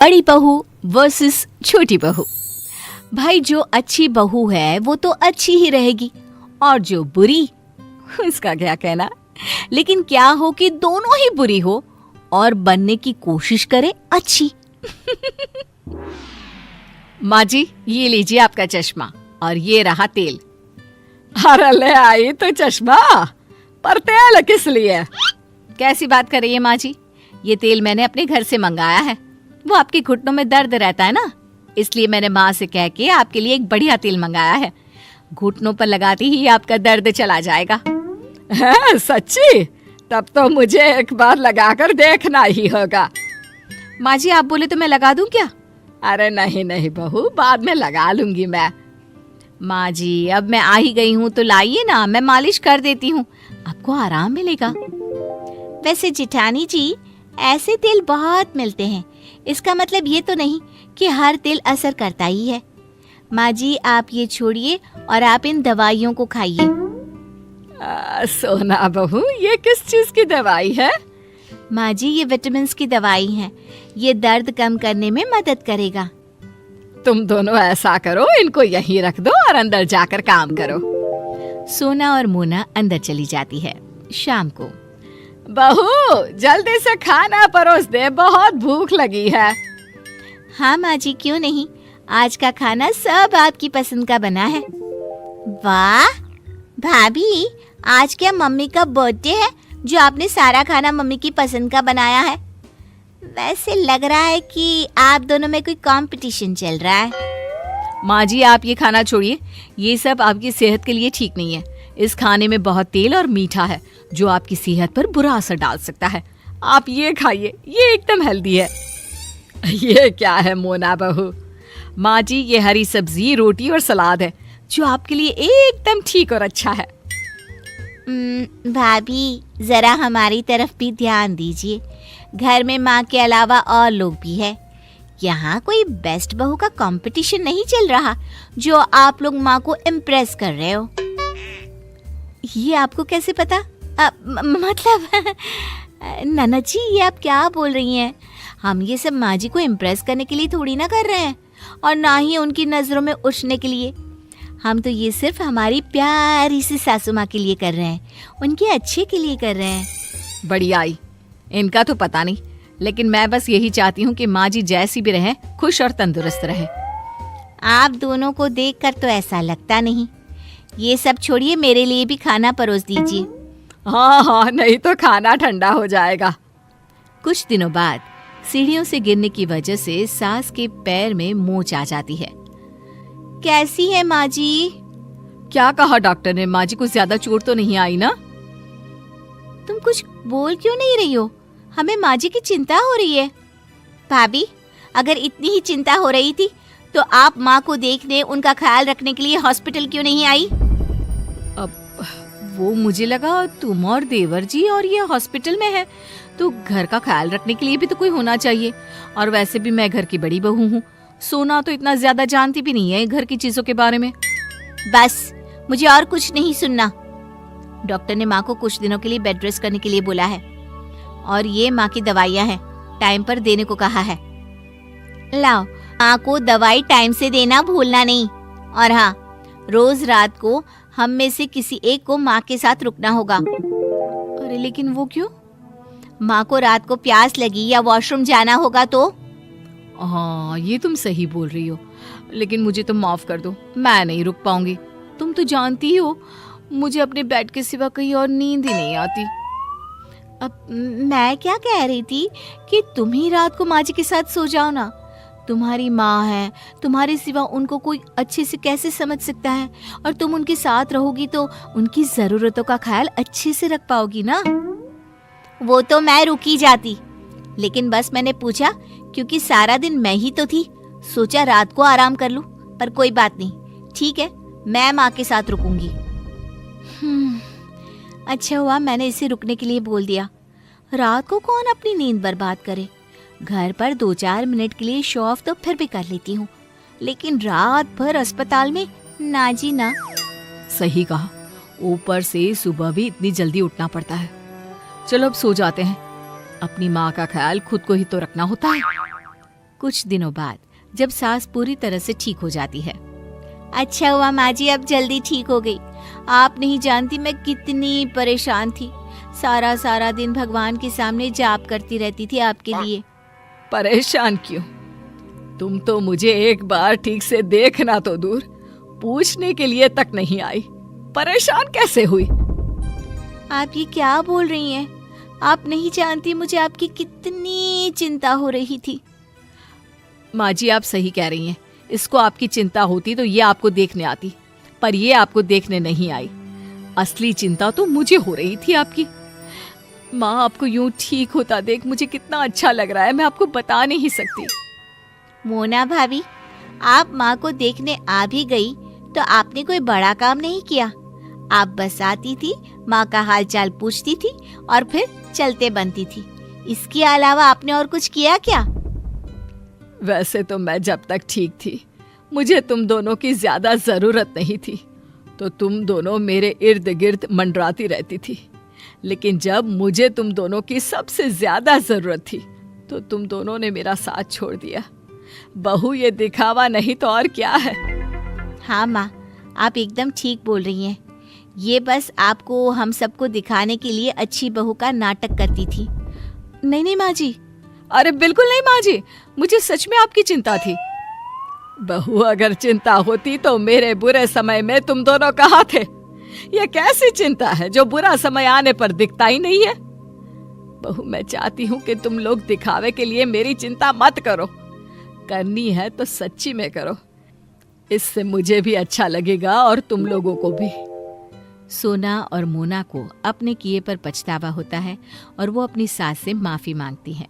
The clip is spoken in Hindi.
बड़ी बहू वर्सेस छोटी बहू। भाई जो अच्छी बहू है वो तो अच्छी ही रहेगी और जो बुरी उसका क्या कहना। लेकिन क्या हो कि दोनों ही बुरी हो और बनने की कोशिश करे अच्छी। माँ जी ये लीजिए आपका चश्मा और ये रहा तेल। अरे ले आई तो चश्मा, पर तेल किस लिए? कैसी बात कर रही है माँ जी, ये तेल मैंने अपने घर से मंगाया है। वो आपके घुटनों में दर्द रहता है ना, इसलिए मैंने माँ से कह के आपके लिए एक बढ़िया तेल मंगाया है। घुटनों पर लगाते ही आपका दर्द चला जाएगा। है सच्ची? तब तो मुझे एक बार लगाकर देखना ही होगा। माँ जी आप बोले तो मैं लगा दूं क्या? अरे नहीं नहीं बहू, बाद में लगा लूंगी मैं। माँ जी अब मैं आ ही गई हूँ तो लाइए ना, मैं मालिश कर देती हूँ, आपको आराम मिलेगा। वैसे जिठानी जी ऐसे तेल बहुत मिलते हैं, इसका मतलब ये तो नहीं कि हर तेल असर करता ही है। माँ जी आप ये छोड़िए और आप इन दवाइयों को खाइए। सोना बहू ये किस चीज की दवाई है? माँ जी ये विटामिन्स की दवाई है, ये दर्द कम करने में मदद करेगा। तुम दोनों ऐसा करो, इनको यहीं रख दो और अंदर जाकर काम करो। सोना और मोना अंदर चली जाती है। शाम को बहू जल्दी से खाना परोस दे, बहुत भूख लगी है। हाँ माँ जी क्यों नहीं, आज का खाना सब आपकी पसंद का बना है। वाह भाभी, आज क्या मम्मी का बर्थडे है जो आपने सारा खाना मम्मी की पसंद का बनाया है? वैसे लग रहा है कि आप दोनों में कोई कंपटीशन चल रहा है। माँ जी आप ये खाना छोड़िए, ये सब आपकी सेहत के लिए ठीक नहीं है। इस खाने में बहुत तेल और मीठा है जो आपकी सेहत पर बुरा असर डाल सकता है। आप ये खाइए, ये एकदम हेल्दी है। ये क्या है मोना बहू? माँ जी ये हरी सब्जी, रोटी और सलाद है जो आपके लिए एकदम ठीक और अच्छा है। भाभी जरा हमारी तरफ भी ध्यान दीजिए, घर में माँ के अलावा और लोग भी है। यहाँ कोई बेस्ट बहू का कंपटीशन नहीं चल रहा जो आप लोग माँ को इम्प्रेस कर रहे हो। ये आपको कैसे पता? मतलब ननद जी ये आप क्या बोल रही हैं? हम ये सब माँ जी को इम्प्रेस करने के लिए थोड़ी ना कर रहे हैं और ना ही उनकी नजरों में उठने के लिए। हम तो ये सिर्फ हमारी प्यारी सी सासू माँ के लिए कर रहे हैं, उनके अच्छे के लिए कर रहे हैं। बढ़िया आई, इनका तो पता नहीं, लेकिन मैं बस यही चाहती हूँ कि माँ जी जैसी भी रहे खुश और तंदुरुस्त रहे। आप दोनों को देखकर तो ऐसा लगता नहीं। ये सब छोड़िए, मेरे लिए भी खाना परोस दीजिए। हाँ हाँ, नहीं तो खाना ठंडा हो जाएगा। कुछ दिनों बाद सीढ़ियों से गिरने की वजह से सास के पैर में मोच आ जाती है। कैसी है माँ जी? क्या कहा डॉक्टर ने? माँ जी को ज्यादा चोट तो नहीं आई ना? तुम कुछ बोल क्यों नहीं रही हो? हमें माँ जी की चिंता हो रही है। भाभी अगर इतनी ही चिंता हो रही थी तो आप माँ को देखने, उनका ख्याल रखने के लिए हॉस्पिटल क्यों नहीं आई? अब वो मुझे लगा तुम और देवर जी और ये हॉस्पिटल में है तो घर का ख्याल रखने के लिए भी तो कोई होना चाहिए। और वैसे भी मैं घर की बड़ी बहू हूँ, सोना तो इतना ज्यादा जानती भी नहीं है घर की चीजों के बारे में। बस मुझे और कुछ नहीं सुनना। डॉक्टर ने माँ को कुछ दिनों के लिए बेड रेस्ट करने के लिए बोला है और ये माँ की दवाइयाँ हैं, टाइम पर देने को कहा है। लाओ, माँ को दवाई टाइम से देना भूलना नहीं। और हाँ, रोज रात को हम में से किसी एक को माँ के साथ रुकना होगा। अरे लेकिन वो क्यों? माँ को रात को प्यास लगी या वॉशरूम जाना होगा तो? हाँ ये तुम सही बोल रही हो, लेकिन मुझे तो माफ कर दो, मैं नहीं रुक पाऊंगी। तुम तो जानती ही हो मुझे अपने बेड के सिवा कहीं और नींद ही नहीं आती। अब मैं क्या कह रही थी कि तुम ही रात को माँ जी के साथ सो जाओ ना। तुम्हारी माँ है, तुम्हारे सिवा उनको कोई अच्छे से कैसे समझ सकता है, और तुम उनके साथ रहोगी तो उनकी जरूरतों का ख्याल अच्छे से रख पाओगी ना। वो तो मैं रुकी जाती, लेकिन बस मैंने पूछा क्योंकि सारा दिन मैं ही तो थी, सोचा रात को आराम कर लूं। पर कोई बात नहीं, ठीक है मैं माँ के साथ रुकूंगी। अच्छा हुआ मैंने इसे रुकने के लिए बोल दिया। रात को कौन अपनी नींद बर्बाद करे। घर पर 2-4 मिनट के लिए शो ऑफ तो फिर भी कर लेती हूँ, लेकिन रात भर अस्पताल में ना जी ना। सही कहा, ऊपर से सुबह भी इतनी जल्दी उठना पड़ता है। चलो अब सो जाते हैं, अपनी माँ का ख्याल खुद को ही तो रखना होता है। कुछ दिनों बाद जब सास पूरी तरह से ठीक हो जाती है। अच्छा हुआ माँ जी, अब जल्दी ठीक हो गई। आप नहीं जानती मैं कितनी परेशान थी। सारा सारा दिन भगवान के सामने जाप करती रहती थी आपके लिए। परेशान क्यों? तुम तो मुझे एक बार ठीक से देखना तो दूर, पूछने के लिए तक नहीं आई। परेशान कैसे हुई? आप ये क्या बोल रही हैं? आप नहीं जानती मुझे आपकी कितनी चिंता हो रही थी। माँ जी, आप सही कह रही हैं। इसको आपकी चिंता होती तो ये आपको देखने आती, पर ये आपको देखने नहीं आई। असली चिंता तो मुझे हो रही थी आपकी। माँ, आपको यूं ठीक होता देख मुझे कितना अच्छा लग रहा है, मैं आपको बता नहीं सकती। मोना भाभी, आप माँ को देखने आ भी गई तो आपने कोई बड़ा काम नहीं किया। आप बस आती थी, माँ का हाल चाल पूछती थी और फिर चलते बनती थी। इसके अलावा आपने और कुछ किया क्या? वैसे तो मैं जब तक ठीक थी मुझे तुम दोनों की ज्यादा जरूरत नहीं थी, तो तुम दोनों मेरे इर्द गिर्द मंडराती रहती थी। लेकिन जब मुझे तुम दोनों की सबसे ज्यादा जरूरत थी तो तुम दोनों ने मेरा साथ छोड़ दिया। बहू, ये दिखावा नहीं तो और क्या है? हाँ माँ, आप एकदम ठीक बोल रही हैं। ये बस आपको हम सबको दिखाने के लिए अच्छी बहू का नाटक करती थी। नहीं नहीं माँ जी, अरे बिल्कुल नहीं माँ जी, मुझे सच में आपकी चिंता थी। बहू, अगर चिंता होती तो मेरे बुरे समय में तुम दोनों कहाँ थे? यह कैसी चिंता है जो बुरा समय आने पर दिखता ही नहीं है? बहू, मैं चाहती हूँ कि तुम लोग दिखावे के लिए मेरी चिंता मत करो। करनी है तो सच्ची में करो, इससे मुझे भी अच्छा लगेगा और तुम लोगों को भी। सोना और मोना को अपने किए पर पछतावा होता है और वो अपनी सास से माफी मांगती हैं।